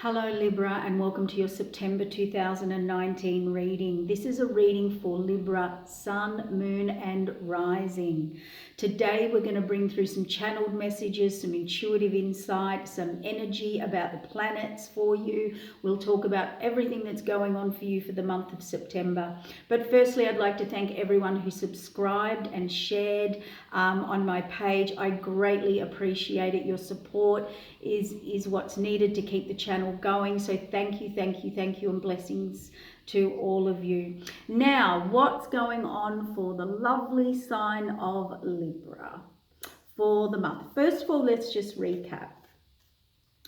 Hello Libra, and welcome to your September 2019 reading. This is a reading for Libra, Sun, Moon and Rising. Today we're going to bring through some channeled messages, some intuitive insight, some energy about the planets for you. We'll talk about everything that's going on for you for the month of September. But firstly, I'd like to thank everyone who subscribed and shared on my page. I greatly appreciate it. Your support is what's needed to keep the channel going. So thank you, and blessings to all of you. Now, what's going on for the lovely sign of Libra for the month? First of all, let's just recap.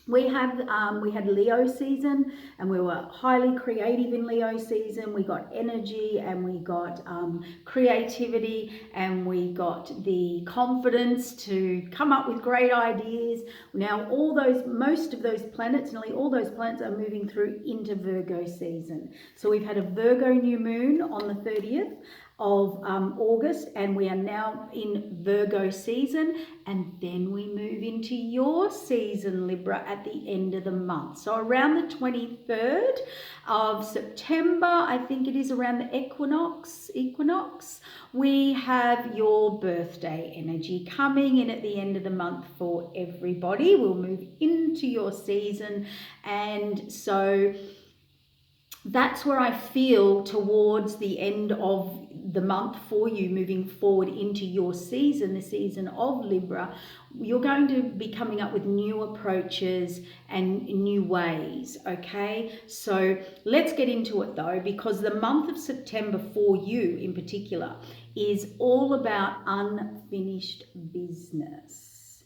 We had Leo season, and we were highly creative in Leo season. We got energy, and we got creativity, and we got the confidence to come up with great ideas. Now most of those planets, nearly all those planets, are moving through into Virgo season. So we've had a Virgo new moon on the 30th of August, and we are now in Virgo season, and then we move into your season, Libra, at the end of the month. So around the 23rd of September, I think it is, around the equinox, we have your birthday energy coming in at the end of the month for everybody. We'll move into your season, and so that's where I feel towards the end of the month for you, moving forward into your season, the season of Libra. You're going to be coming up with new approaches and new ways, okay? So let's get into it though, because the month of September for you in particular is all about unfinished business.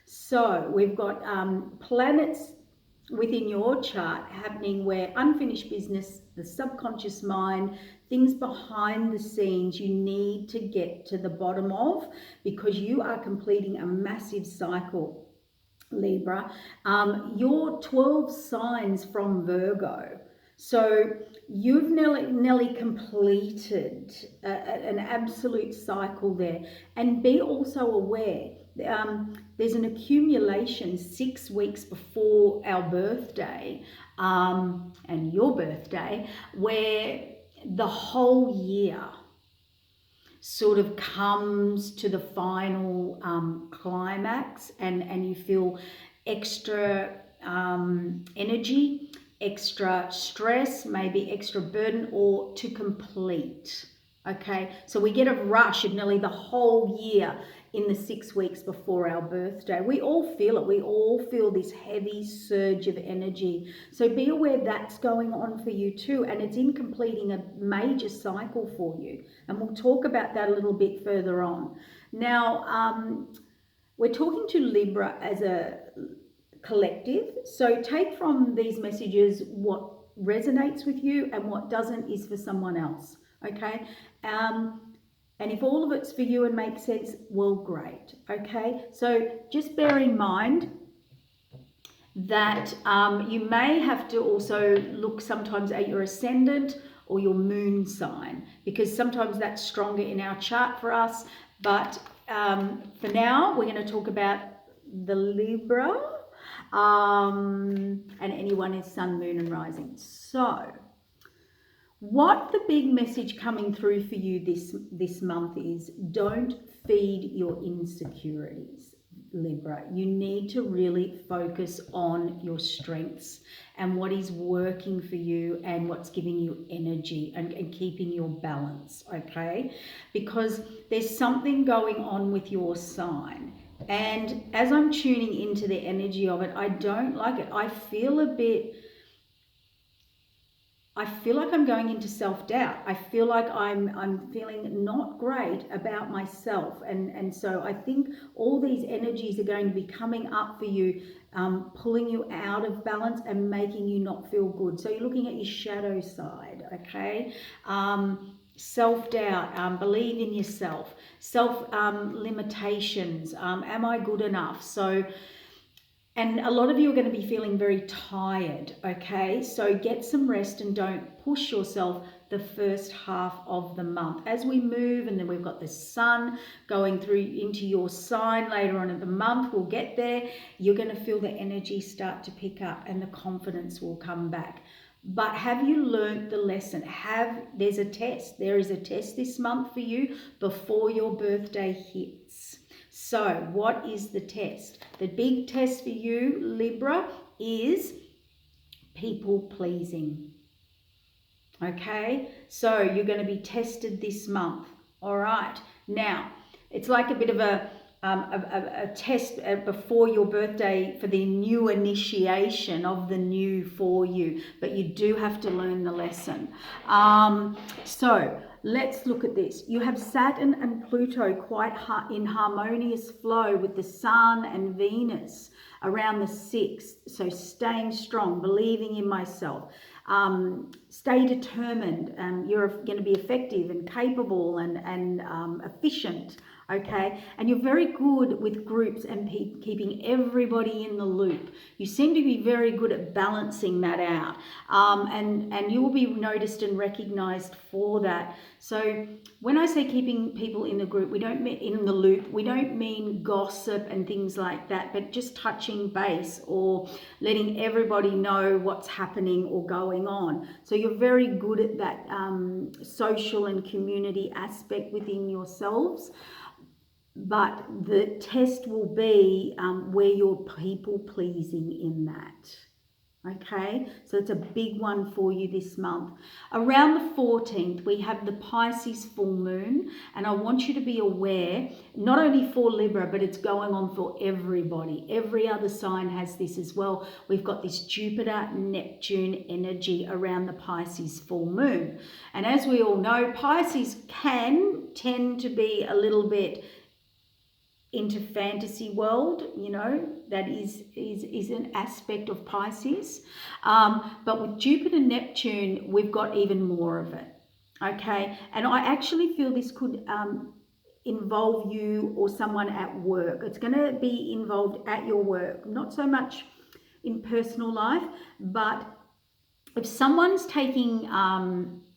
So we've got planets within your chart happening where unfinished business, the subconscious mind, things behind the scenes you need to get to the bottom of, because you are completing a massive cycle, Libra. Your 12 signs from Virgo. So you've nearly completed an absolute cycle there. And be also aware, there's an accumulation 6 weeks before our birthday and your birthday, where the whole year sort of comes to the final climax, and you feel extra energy, extra stress, maybe extra burden, or to complete. Okay, so we get a rush of nearly the whole year in the 6 weeks before our birthday. We all feel it. We all feel this heavy surge of energy. So be aware that's going on for you too, and it's in completing a major cycle for you. And we'll talk about that a little bit further on. Now, we're talking to Libra as a collective. So take from these messages what resonates with you, and what doesn't is for someone else. Okay, and if all of it's for you and makes sense, well, great. Okay, so just bear in mind that you may have to also look sometimes at your ascendant or your moon sign, because sometimes that's stronger in our chart for us. But for now, we're going to talk about the Libra and anyone is Sun, Moon and Rising. So what the big message coming through for you this month is, don't feed your insecurities, Libra. You need to really focus on your strengths and what is working for you and what's giving you energy and keeping your balance, okay? Because there's something going on with your sign. And as I'm tuning into the energy of it, I don't like it. I feel like I'm going into self-doubt. I feel like I'm feeling not great about myself. And so I think all these energies are going to be coming up for you, pulling you out of balance and making you not feel good. So you're looking at your shadow side, okay? Self-doubt, believe in yourself, limitations, am I good enough? So, and a lot of you are going to be feeling very tired, okay? So get some rest and don't push yourself the first half of the month. As we move, and then we've got the sun going through into your sign later on in the month, we'll get there. You're going to feel the energy start to pick up and the confidence will come back. But have you learnt the lesson? There's a test. There is a test this month for you before your birthday hits. So what is the test? The big test for you, Libra, is people pleasing. Okay, so you're going to be tested this month. All right, now it's like a bit of a test before your birthday for the new initiation of the new for you, but you do have to learn the lesson. So let's look at this. You have Saturn and Pluto quite in harmonious flow with the Sun and Venus around the 6th. So staying strong, believing in myself. Stay determined. You're going to be effective and capable and efficient. Okay, and you're very good with groups and keeping everybody in the loop. You seem to be very good at balancing that out, and you will be noticed and recognized for that. So when I say keeping people in the group, we don't mean in the loop. We don't mean gossip and things like that, but just touching base or letting everybody know what's happening or going on. So you're very good at that social and community aspect within yourselves. But the test will be where you're people pleasing in that. Okay, so it's a big one for you this month. Around the 14th, we have the Pisces full moon, and I want you to be aware, not only for Libra, but it's going on for everybody. Every other sign has this as well. We've got this Jupiter-Neptune energy around the Pisces full moon. And as we all know, Pisces can tend to be a little bit into fantasy world, you know, that is an aspect of Pisces. But with Jupiter Neptune, we've got even more of it. Okay, and I actually feel this could involve you or someone at work. It's going to be involved at your work, not so much in personal life, but if someone's taking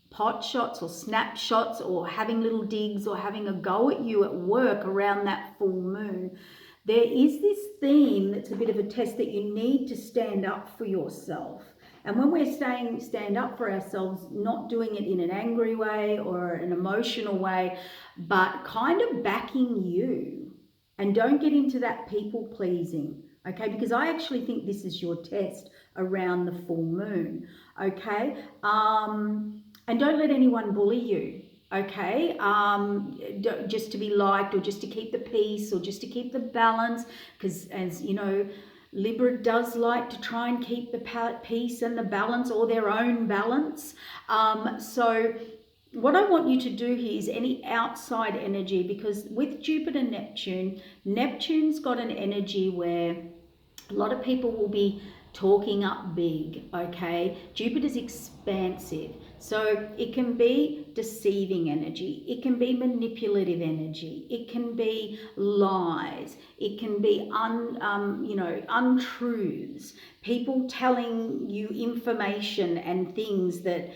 pot shots or snapshots or having little digs or having a go at you at work around that full moon, there is this theme that's a bit of a test that you need to stand up for yourself. And when we're saying stand up for ourselves, not doing it in an angry way or an emotional way, but kind of backing you, and don't get into that people pleasing. Okay, because I actually think this is your test around the full moon. Okay, and don't let anyone bully you, okay? Just to be liked or just to keep the peace or just to keep the balance, because as you know, Libra does like to try and keep the peace and the balance or their own balance. So what I want you to do here is any outside energy, because with Jupiter Neptune's got an energy where a lot of people will be talking up big, okay? Jupiter's expansive, so it can be deceiving energy, it can be manipulative energy, it can be lies, it can be untruths, people telling you information and things that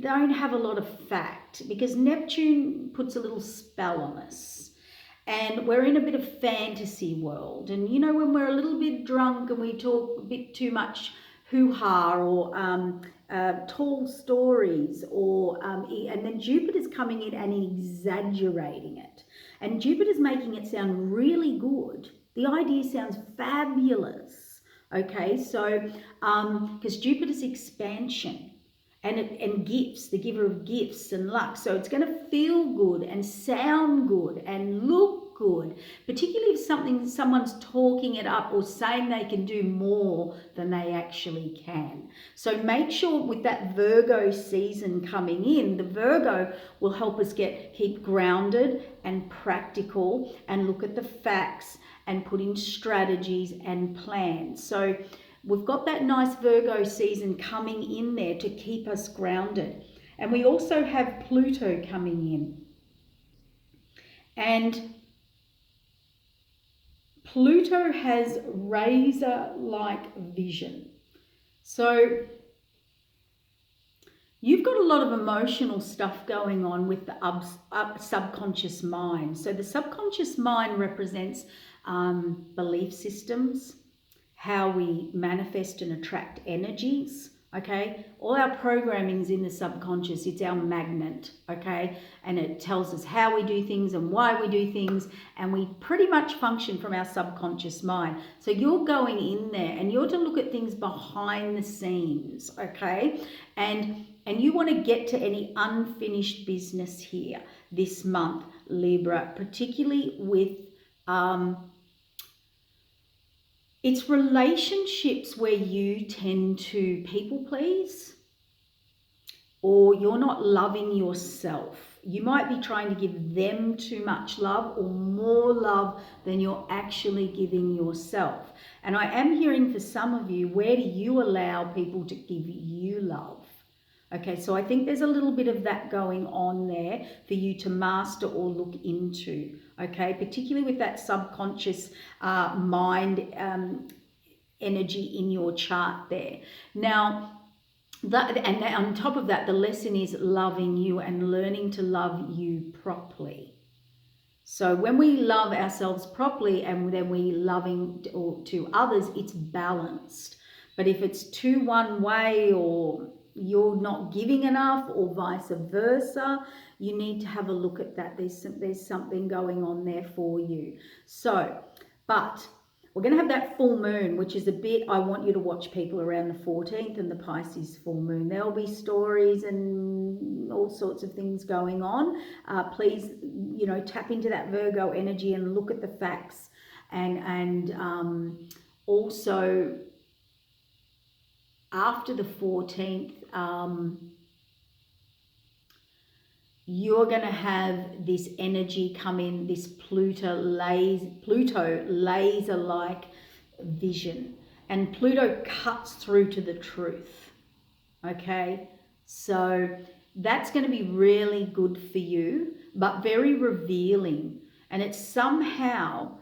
don't have a lot of fact, because Neptune puts a little spell on us. And we're in a bit of fantasy world. And you know, when we're a little bit drunk and we talk a bit too much hoo-ha or tall stories, or and then Jupiter's coming in and exaggerating it. And Jupiter's making it sound really good. The idea sounds fabulous. Okay, so because Jupiter's expansion, and gifts, the giver of gifts and luck. So it's going to feel good and sound good and look good, particularly if someone's talking it up or saying they can do more than they actually can. So make sure with that Virgo season coming in, the Virgo will help us keep grounded and practical and look at the facts and put in strategies and plans. So we've got that nice Virgo season coming in there to keep us grounded. And we also have Pluto coming in. And Pluto has razor-like vision. So You've got a lot of emotional stuff going on with the subconscious mind. So the subconscious mind represents belief systems, how we manifest and attract energies, okay? All our programming is in the subconscious. It's our magnet, okay? And it tells us how we do things and why we do things, and we pretty much function from our subconscious mind. So you're going in there and you're to look at things behind the scenes, okay? And you want to get to any unfinished business here this month, Libra, particularly with it's relationships where you tend to people please, or you're not loving yourself. You might be trying to give them too much love or more love than you're actually giving yourself. And I am hearing for some of you, where do you allow people to give you love? Okay, so I think there's a little bit of that going on there for you to master or look into, okay, particularly with that subconscious mind energy in your chart there. Now, and on top of that, the lesson is loving you and learning to love you properly. So when we love ourselves properly and then we loving to others, it's balanced. But if it's too one way, or you're not giving enough, or vice versa, you need to have a look at that. There's something going on there for you. So, but we're going to have that full moon, which is a bit, I want you to watch people around the 14th and the Pisces full moon. There'll be stories and all sorts of things going on. Please, you know, tap into that Virgo energy and look at the facts, and also after the 14th, you're going to have this energy come in, this Pluto laser-like vision. And Pluto cuts through to the truth, okay? So that's going to be really good for you, but very revealing. And it's somehow...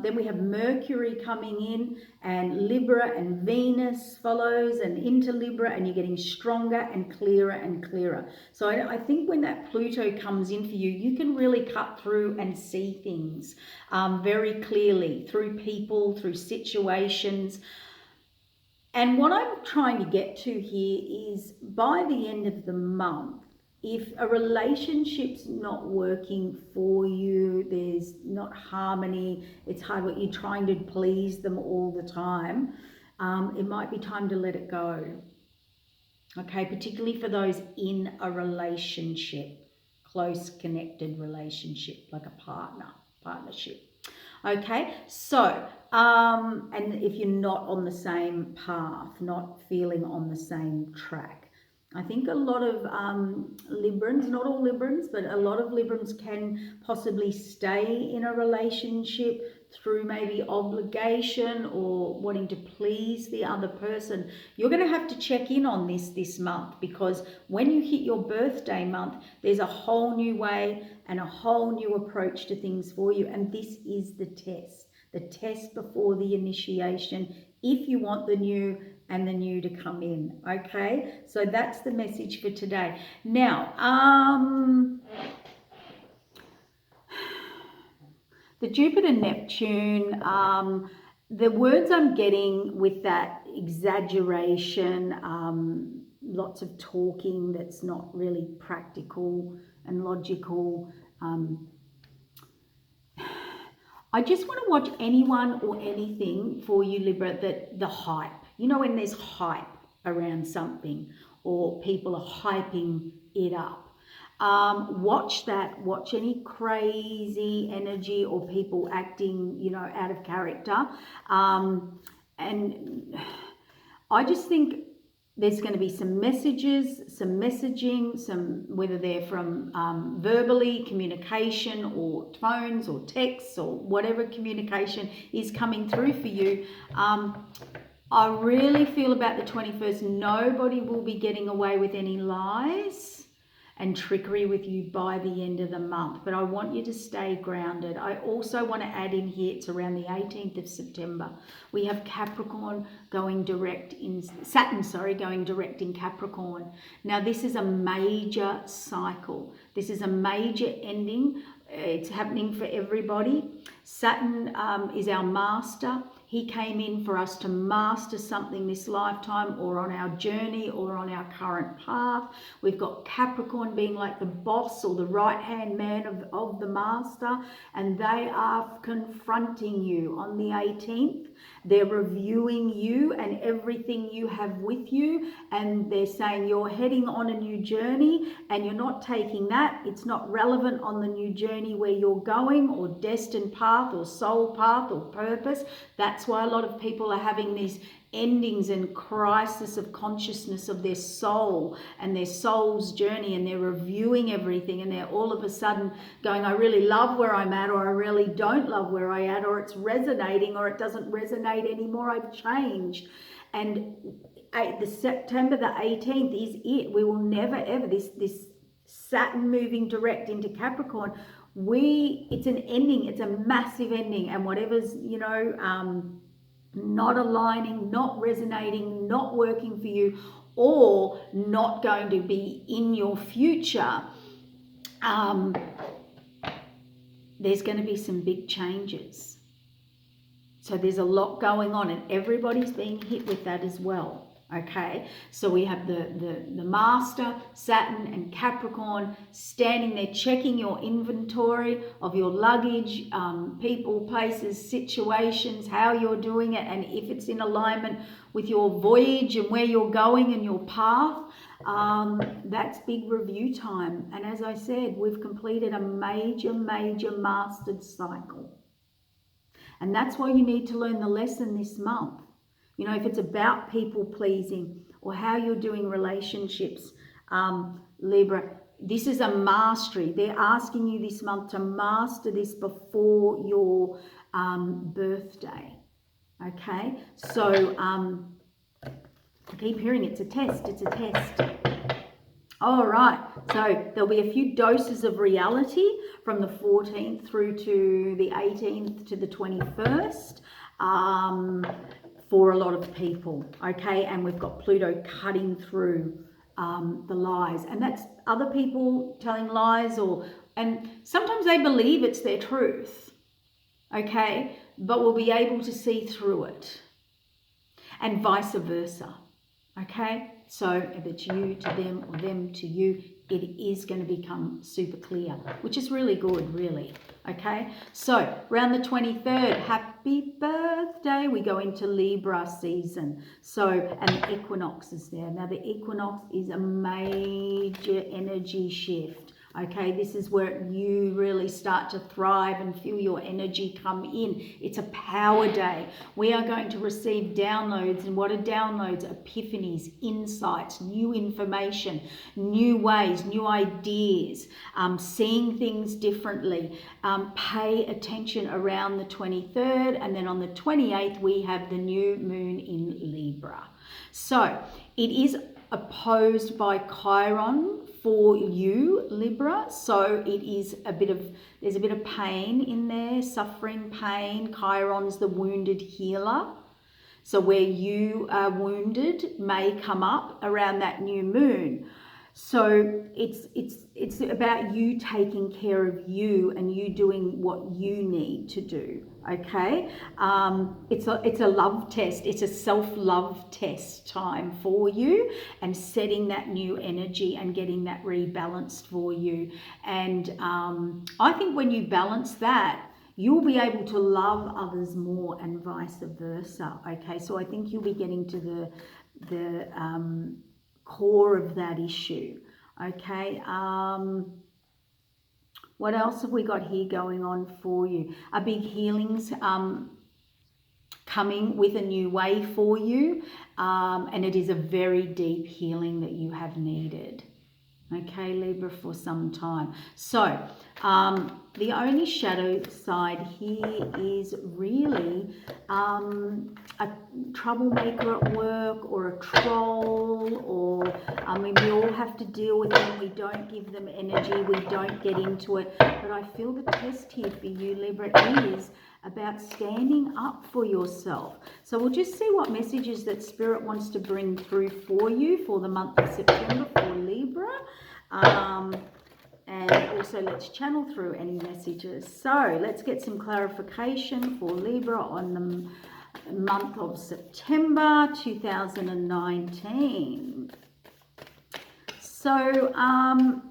then we have Mercury coming in, and Libra and Venus follows and into Libra, and you're getting stronger and clearer. So I think when that Pluto comes in for you, you can really cut through and see things very clearly through people, through situations. And what I'm trying to get to here is by the end of the month, if a relationship's not working for you, there's not harmony, it's hard, what you're trying to please them all the time, it might be time to let it go. Okay, particularly for those in a relationship, close connected relationship, like a partnership. Okay, so, and if you're not on the same path, not feeling on the same track. I think a lot of Librans, not all Librans, but a lot of Librans can possibly stay in a relationship through maybe obligation or wanting to please the other person. You're going to have to check in on this month, because when you hit your birthday month, there's a whole new way and a whole new approach to things for you. And this is the test before the initiation, if you want the new and the new to come in, okay? So that's the message for today. Now, the Jupiter-Neptune, the words I'm getting with that exaggeration, lots of talking that's not really practical and logical. I just want to watch anyone or anything for you, Libra, that the hype. You know, when there's hype around something or people are hyping it up. Watch that. Watch any crazy energy or people acting, you know, out of character. And I just think there's going to be some messages, some messaging, whether they're from verbally, communication, or phones or texts or whatever communication is coming through for you. I really feel about the 21st, nobody will be getting away with any lies. and trickery with you by the end of the month. But I want you to stay grounded. I also want to add in here, it's around the 18th of September. We have Capricorn going direct in, Saturn, going direct in Capricorn. Now this is a major cycle. This is a major ending. It's happening for everybody. Saturn is our master. He came in for us to master something this lifetime, or on our journey, or on our current path. We've got Capricorn being like the boss or the right-hand man of the master, and they are confronting you on the 18th. They're reviewing you and everything you have with you, and they're saying you're heading on a new journey and you're not taking that. It's not relevant on the new journey where you're going, or destined path, or soul path, or purpose. That's why a lot of people are having these endings and crisis of consciousness of their soul and their soul's journey, and they're reviewing everything, and they're all of a sudden going, I really love where I'm at, or I really don't love where I'm at, or it's resonating, or it doesn't resonate anymore, I've changed. And the September the 18th is it. We will never ever, this Saturn moving direct into Capricorn, it's an ending, it's a massive ending, and whatever's, not aligning, not resonating, not working for you, or not going to be in your future, there's going to be some big changes. So there's a lot going on, and everybody's being hit with that as well. Okay, so we have the master, Saturn and Capricorn standing there checking your inventory of your luggage, people, places, situations, how you're doing it, and if it's in alignment with your voyage and where you're going and your path. That's big review time. And as I said, we've completed a major mastered cycle. And that's why you need to learn the lesson this month. If it's about people pleasing or how you're doing relationships, Libra, this is a mastery. They're asking you this month to master this before your birthday. Okay, so I keep hearing it's a test. All right, so there'll be a few doses of reality from the 14th through to the 18th to the 21st. For a lot of people, okay? And we've got Pluto cutting through the lies. And that's other people telling lies, and sometimes they believe it's their truth, okay? But we'll be able to see through it, and vice versa, okay? So if it's you to them or them to you, it is going to become super clear, which is really good, really. Okay, so around the 23rd, happy birthday, we go into Libra season. So, and the equinox is there. Now the equinox is a major energy shift. Okay, this is where you really start to thrive and feel your energy come in. It's a power day. We are going to receive downloads. And what are downloads? Epiphanies, insights, new information, new ways, new ideas, seeing things differently. Pay attention around the 23rd. And then on the 28th, we have the new moon in Libra. So it is opposed by Chiron for you, Libra. So it is there's a bit of pain in there, suffering, pain. Chiron's the wounded healer. So where you are wounded may come up around that new moon. So it's about you taking care of you and you doing what you need to do. Okay, it's a love test. It's a self-love test time for you, and setting that new energy and getting that rebalanced for you. And I think when you balance that, you'll be able to love others more, and vice versa. Okay, so I think you'll be getting to the core of that issue. Okay. What else have we got here going on for you? A big healing's coming with a new way for you, and it is a very deep healing that you have needed. Okay, Libra, for some time. So the only shadow side here is really a troublemaker at work, or a troll, or I mean, we all have to deal with them. We don't give them energy, we don't get into it. But I feel the test here for you, Libra, is about standing up for yourself. So we'll just see what messages that Spirit wants to bring through for you for the month of September for Libra. And also let's channel through any messages. So let's get some clarification for Libra on the month of September 2019. So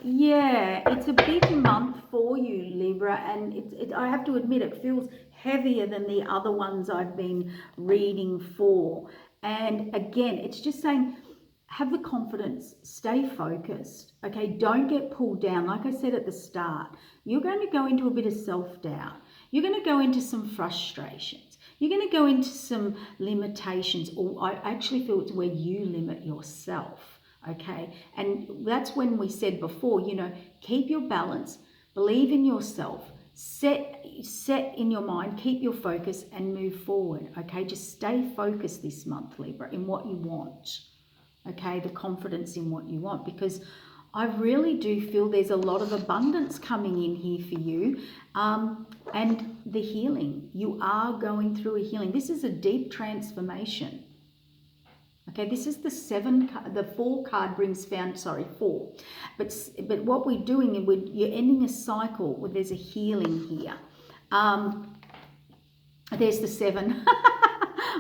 yeah, it's a big month for you, Libra, and I have to admit, it feels heavier than the other ones I've been reading for. And again, it's just saying, have the confidence, stay focused, okay? Don't get pulled down. Like I said at the start, you're going to go into a bit of self-doubt. You're going to go into some frustrations. You're going to go into some limitations, or I actually feel it's where you limit yourself. Okay, and that's when we said before, you know, keep your balance, believe in yourself, set in your mind, keep your focus and move forward. Okay, just stay focused this month, Libra, in what you want. Okay, the confidence in what you want, because I really do feel there's a lot of abundance coming in here for you, and the healing. You are going through a healing. This is a deep transformation. Okay, this is the the 4 card brings four. But what we're doing, you're ending a cycle where there's a healing here. There's the 7.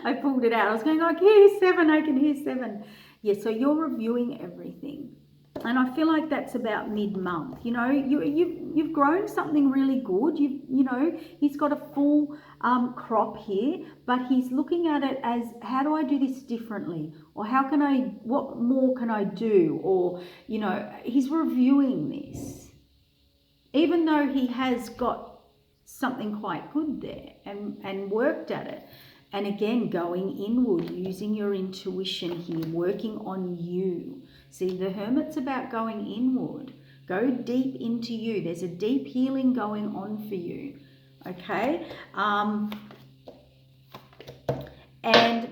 I pulled it out. I was going, I can hear 7, I can hear 7. Yeah, so you're reviewing everything. And I feel like that's about mid-month. You know, you've grown something really good. You know, he's got a full crop here, but he's looking at it as, how do I do this differently? Or what more can I do? Or, you know, he's reviewing this. Even though he has got something quite good there and worked at it. And again, going inward, using your intuition here, working on you. See, the Hermit's about going inward. Go deep into you. There's a deep healing going on for you. Okay? And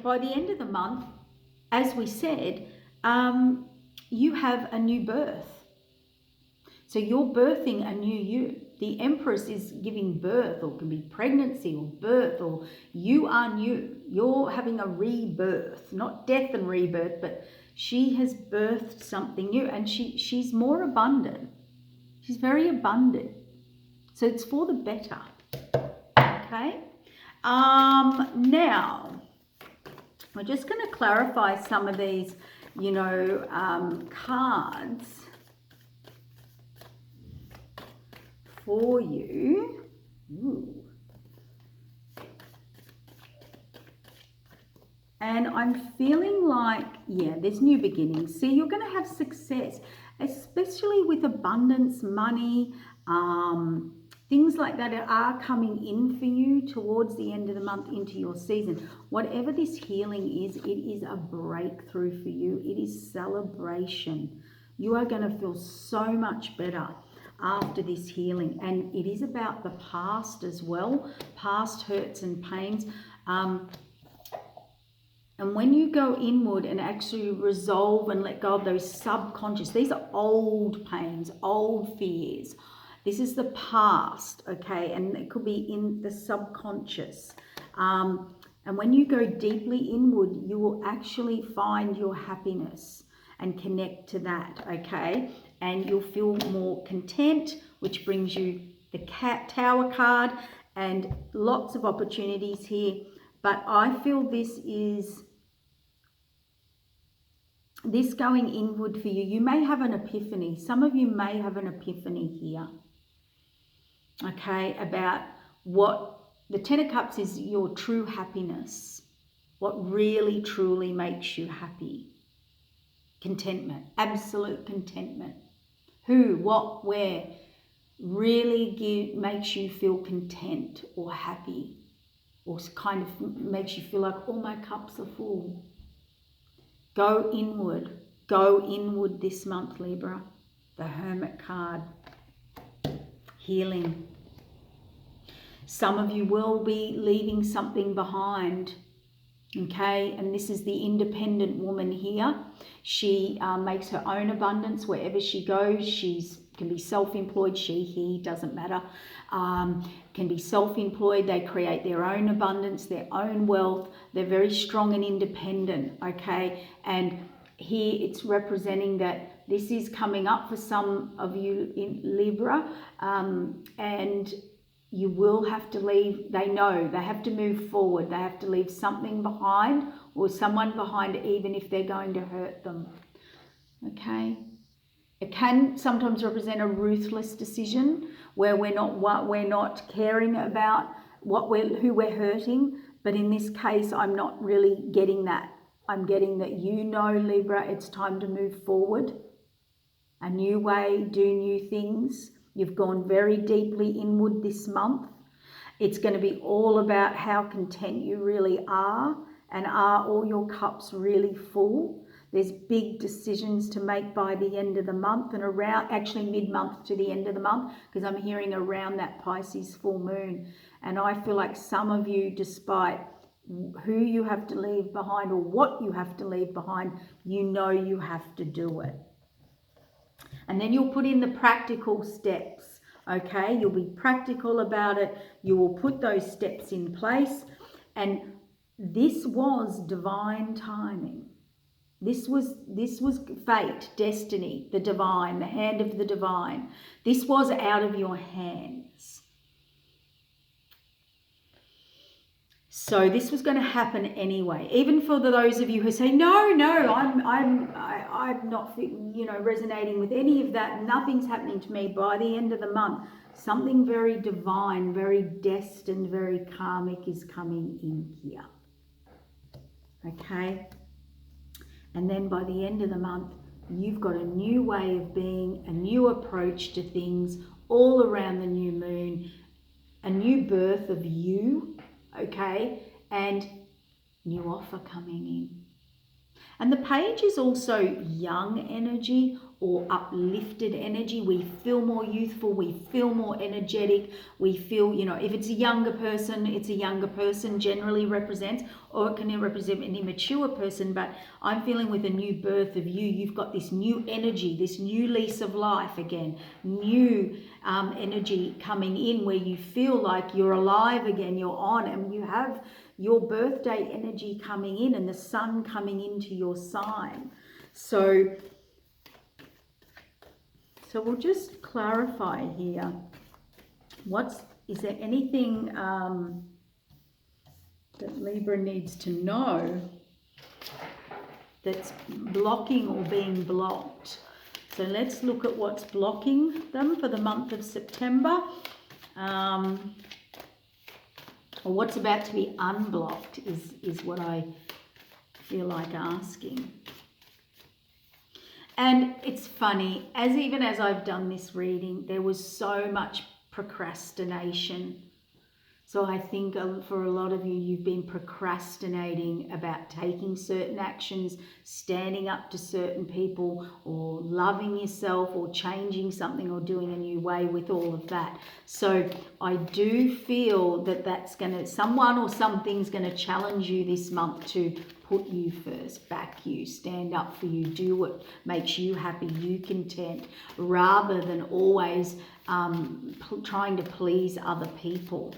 by the end of the month, as we said, you have a new birth. So you're birthing a new you. The Empress is giving birth, or it can be pregnancy or birth, or you are new. You're having a rebirth, not death and rebirth, but she has birthed something new, and she's more abundant. She's very abundant. So it's for the better. Okay? Now, we're just going to clarify some of these, you know, cards for you. Ooh. And I'm feeling like, yeah, there's new beginnings. See, you're going to have success, especially with abundance, money, things like that are coming in for you towards the end of the month into your season. Whatever this healing is, it is a breakthrough for you. It is celebration. You are going to feel so much better after this healing. And it is about the past as well, past hurts and pains. And when you go inward and actually resolve and let go of those subconscious, these are old pains, old fears. This is the past, okay? And it could be in the subconscious. And when you go deeply inward, you will actually find your happiness and connect to that, okay? And you'll feel more content, which brings you the Tower card and lots of opportunities here. But I feel this going inward for you. You may have an epiphany. Some of you may have an epiphany here. Okay, about what the 10 of Cups is, your true happiness. What really, truly makes you happy. Contentment, absolute contentment. Who, what, where really makes you feel content or happy, or kind of makes you feel like, all my cups are full. Go inward this month, Libra. The Hermit card. Healing. Some of you will be leaving something behind. Okay, and this is the independent woman here. She makes her own abundance wherever she goes. She's can be self-employed, she, he, doesn't matter. Can be self-employed. They create their own abundance, their own wealth. They're very strong and independent, okay? And here it's representing that this is coming up for some of you in Libra, and you will have to leave. They know they have to move forward. They have to leave something behind or someone behind, even if they're going to hurt them, okay? It can sometimes represent a ruthless decision where we're not caring about who we're hurting. But in this case, I'm not really getting that. I'm getting that you know, Libra, it's time to move forward. A new way, do new things. You've gone very deeply inward this month. It's going to be all about how content you really are, and are all your cups really full. There's big decisions to make by the end of the month, and around, actually mid-month to the end of the month, because I'm hearing around that Pisces full moon. And I feel like some of you, despite who you have to leave behind or what you have to leave behind, you know you have to do it. And then you'll put in the practical steps, okay? You'll be practical about it. You will put those steps in place. And this was divine timing. This was fate, destiny, the divine, the hand of the divine. This was out of your hands. So this was going to happen anyway. Even for those of you who say, no, I'm not, resonating with any of that. Nothing's happening to me. By the end of the month, something very divine, very destined, very karmic is coming in here. Okay. And then by the end of the month, you've got a new way of being, a new approach to things all around the new moon, a new birth of you, okay, and new offer coming in. And the page is also young energy or uplifted energy. We feel more youthful, we feel more energetic, we feel, if it's a younger person, it's a younger person generally represents, or it can represent an immature person. But I'm feeling with a new birth of you, you've got this new energy, this new lease of life again, new energy coming in where you feel like you're alive again, you're on, and you have your birthday energy coming in and the sun coming into your sign. So we'll just clarify here. Is there anything that Libra needs to know that's blocking or being blocked? So let's look at what's blocking them for the month of September. Or what's about to be unblocked is what I feel like asking. And it's funny, even as I've done this reading, there was so much procrastination. So I think for a lot of you, you've been procrastinating about taking certain actions, standing up to certain people, or loving yourself, or changing something, or doing a new way with all of that. So I do feel that someone or something's going to challenge you this month to put you first, back you, stand up for you, do what makes you happy, you content, rather than always trying to please other people.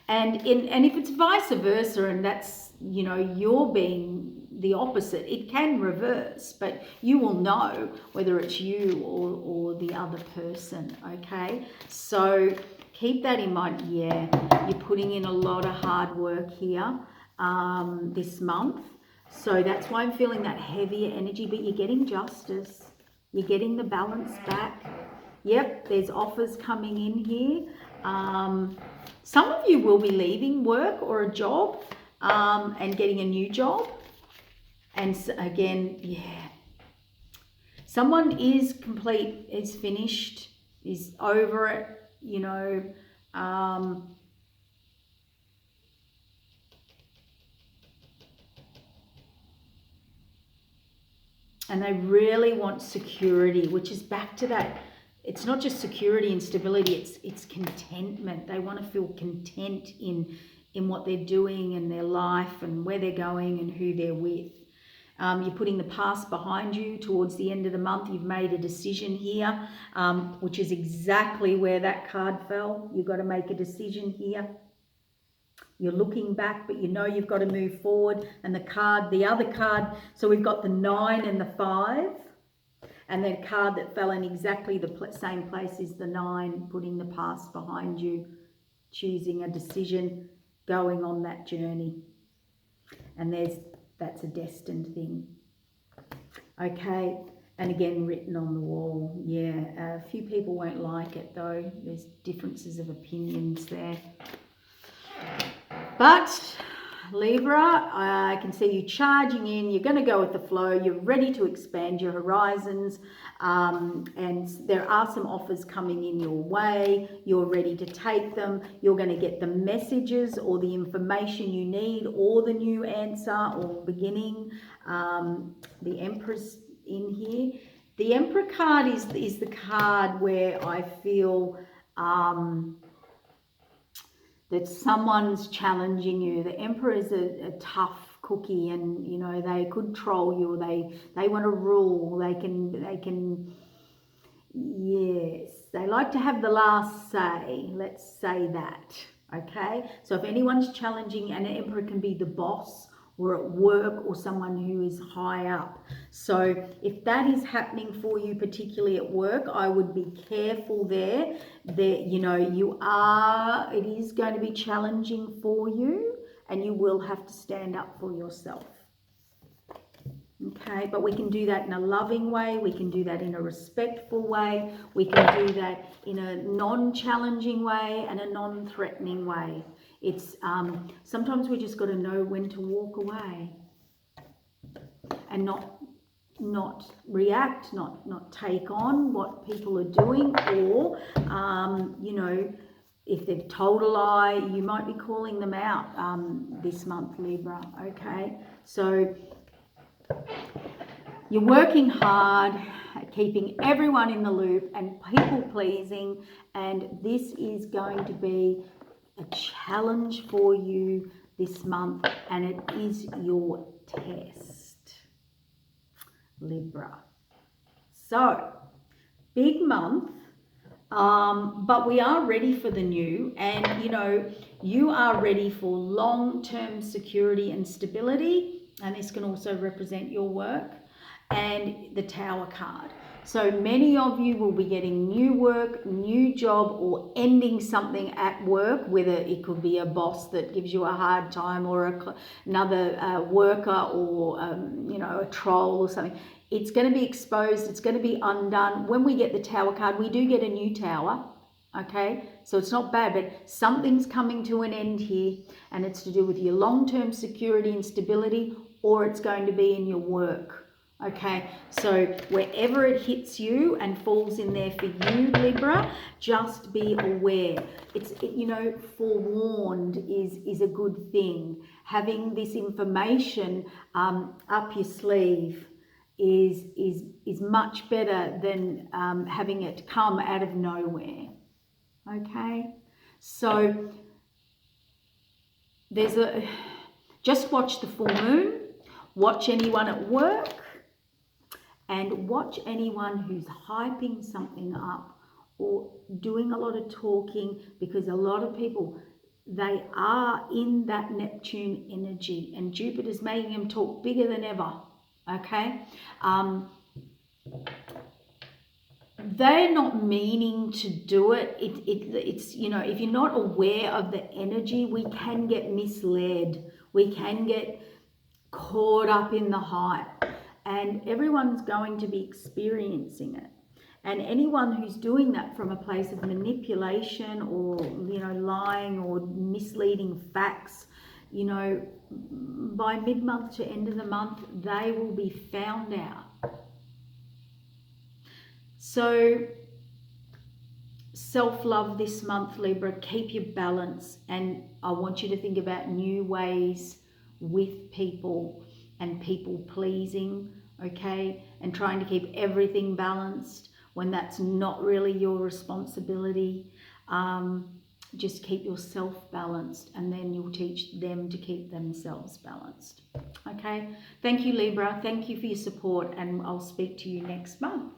And if it's vice versa, and that's, you're being the opposite, it can reverse, but you will know whether it's you or the other person, okay? So keep that in mind. Yeah, you're putting in a lot of hard work here this month. So that's why I'm feeling that heavier energy, but you're getting justice. You're getting the balance back. Yep, there's offers coming in here. Some of you will be leaving work or a job and getting a new job. And again, yeah, someone is complete, is finished, is over it, And they really want security, which is back to that. It's not just security and stability, it's contentment. They want to feel content in what they're doing in their life and where they're going and who they're with. You're putting the past behind you towards the end of the month. You've made a decision here, which is exactly where that card fell. You've got to make a decision here. You're looking back, but you know you've got to move forward. And the other card, so we've got the 9 and the 5. And the card that fell in exactly the same place is the 9, putting the past behind you, choosing a decision, going on that journey. And that's a destined thing. Okay, and again, written on the wall. Yeah, a few people won't like it though. There's differences of opinions there. But Libra, I can see you charging in. You're going to go with the flow. You're ready to expand your horizons. And there are some offers coming in your way. You're ready to take them. You're going to get the messages or the information you need, or the new answer or beginning. The Empress in here. The Emperor card is the card where I feel that someone's challenging you. The Emperor is a tough cookie, and you know they control you. They want to rule. They can. Yes, they like to have the last say. Let's say that. Okay. So if anyone's challenging, and an Emperor can be the boss, or at work, or someone who is high up. So if that is happening for you, particularly at work, I would be careful there. You know, it is going to be challenging for you, and you will have to stand up for yourself. Okay, but we can do that in a loving way. We can do that in a respectful way. We can do that in a non-challenging way and a non-threatening way. It's sometimes we just got to know when to walk away and not react, not take on what people are doing, or you know, if they've told a lie, you might be calling them out this month, Libra. Okay, so you're working hard, keeping everyone in the loop and people pleasing, and this is going to be a challenge for you this month, and it is your test, Libra. So, big month, but we are ready for the new, and you know, you are ready for long-term security and stability, and this can also represent your work, and the Tower card. So many of you will be getting new work, new job, or ending something at work, whether it could be a boss that gives you a hard time, or another worker, or you know, a troll or something. It's going to be exposed. It's going to be undone. When we get the Tower card, we do get a new tower. Okay, so it's not bad, but something's coming to an end here, and it's to do with your long-term security and stability, or it's going to be in your work. Okay, so wherever it hits you and falls in there for you, Libra, just be aware. You know, forewarned is a good thing. Having this information up your sleeve is much better than having it come out of nowhere. Okay, so just watch the full moon, watch anyone at work, and watch anyone who's hyping something up or doing a lot of talking, because a lot of people, they are in that Neptune energy, and Jupiter's making them talk bigger than ever. Okay, they're not meaning to do it. It's you know, if you're not aware of the energy, we can get misled. We can get caught up in the hype. And everyone's going to be experiencing it. And anyone who's doing that from a place of manipulation, or, you know, lying or misleading facts, you know, by mid-month to end of the month, they will be found out. So, self-love this month, Libra. Keep your balance. And I want you to think about new ways with people and people pleasing. okay? And trying to keep everything balanced when that's not really your responsibility. Just keep yourself balanced, and then you'll teach them to keep themselves balanced. Okay, thank you, Libra. Thank you for your support, and I'll speak to you next month.